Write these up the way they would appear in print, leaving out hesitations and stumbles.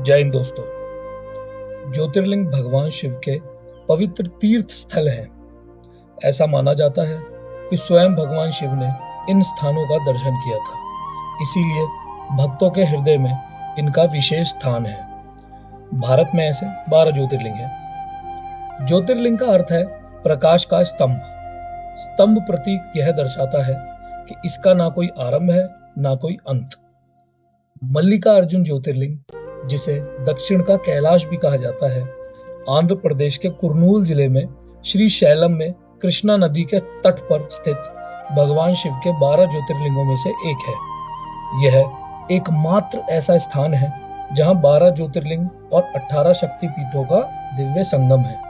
जय हिंद दोस्तों। ज्योतिर्लिंग भगवान शिव के पवित्र तीर्थ स्थल हैं। ऐसा माना जाता है कि स्वयं भगवान शिव ने इन स्थानों का दर्शन किया था, इसीलिए भक्तों के हृदय में इनका विशेष स्थान है। भारत में ऐसे 12 ज्योतिर्लिंग हैं। ज्योतिर्लिंग का अर्थ है प्रकाश का स्तंभ। स्तंभ प्रतीक यह दर्शाता है कि इसका ना कोई आरंभ है ना कोई अंत। मल्लिकार्जुन ज्योतिर्लिंग, जिसे दक्षिण का कैलाश भी कहा जाता है, आंध्र प्रदेश के कुर्नूल जिले में श्री शैलम में कृष्णा नदी के तट पर स्थित भगवान शिव के 12 ज्योतिर्लिंगों में से एक है। यह एकमात्र ऐसा स्थान है जहां 12 ज्योतिर्लिंग और 18 शक्तिपीठों का दिव्य संगम है।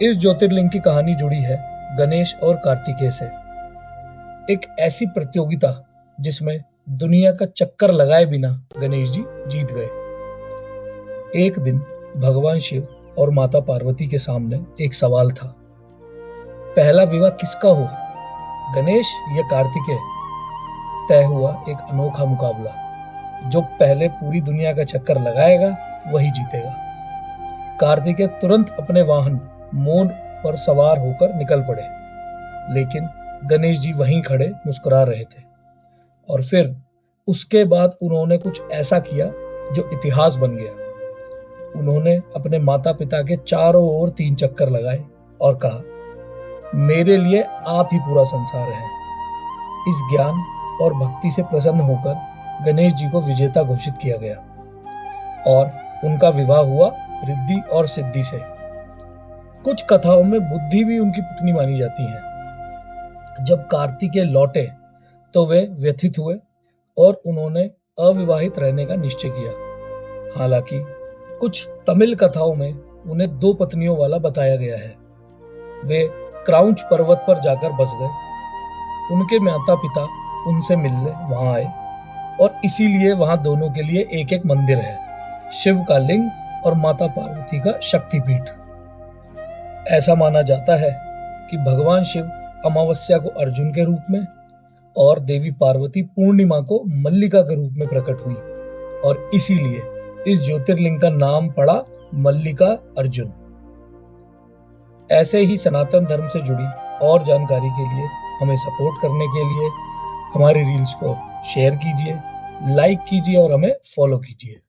इस ज्योतिर्लिंग की कहानी जुड़ी है गणेश और कार्तिकेय से। एक ऐसी प्रतियोगिता जिसमें दुनिया का चक्कर लगाए बिना गणेश जी जीत गए। एक दिन भगवान शिव और माता पार्वती के सामने एक सवाल था। पहला विवाह किसका हो, गणेश या कार्तिकेय? तय हुआ एक अनोखा मुकाबला। जो पहले पूरी दुनिया का चक्कर लगाएगा वही जीतेगा। कार्तिकेय तुरंत अपने वाहन मोर पर सवार होकर निकल पड़े, लेकिन गणेश जी वहीं खड़े मुस्कुरा रहे थे। और फिर उसके बाद उन्होंने कुछ ऐसा किया जो इतिहास बन गया। उन्होंने अपने माता पिता के चारों ओर 3 चक्कर लगाए और कहा, मेरे लिए आप ही पूरा संसार है। इस ज्ञान और भक्ति से प्रसन्न होकर गणेश जी को विजेता घोषित किया गया और उनका विवाह हुआ रिद्धि और सिद्धि से। कुछ कथाओं में बुद्धि भी उनकी पत्नी मानी जाती है। जब कार्तिकेय लौटे तो वे व्यथित हुए और उन्होंने अविवाहित रहने का निश्चय किया। हालांकि कुछ तमिल कथाओं में उन्हें 2 पत्नियों वाला बताया गया है। वे क्राउंच पर्वत पर जाकर बस गए। उनके माता पिता उनसे मिलने वहां आए और इसीलिए वहां दोनों के लिए एक एक मंदिर है, शिव का लिंग और माता पार्वती का शक्तिपीठ। ऐसा माना जाता है कि भगवान शिव अमावस्या को अर्जुन के रूप में और देवी पार्वती पूर्णिमा को मल्लिका के रूप में प्रकट हुई और इसीलिए इस ज्योतिर्लिंग का नाम पड़ा मल्लिका अर्जुन। ऐसे ही सनातन धर्म से जुड़ी और जानकारी के लिए हमें सपोर्ट करने के लिए हमारे रील्स को शेयर कीजिए, लाइक कीजिए और हमें फॉलो कीजिए।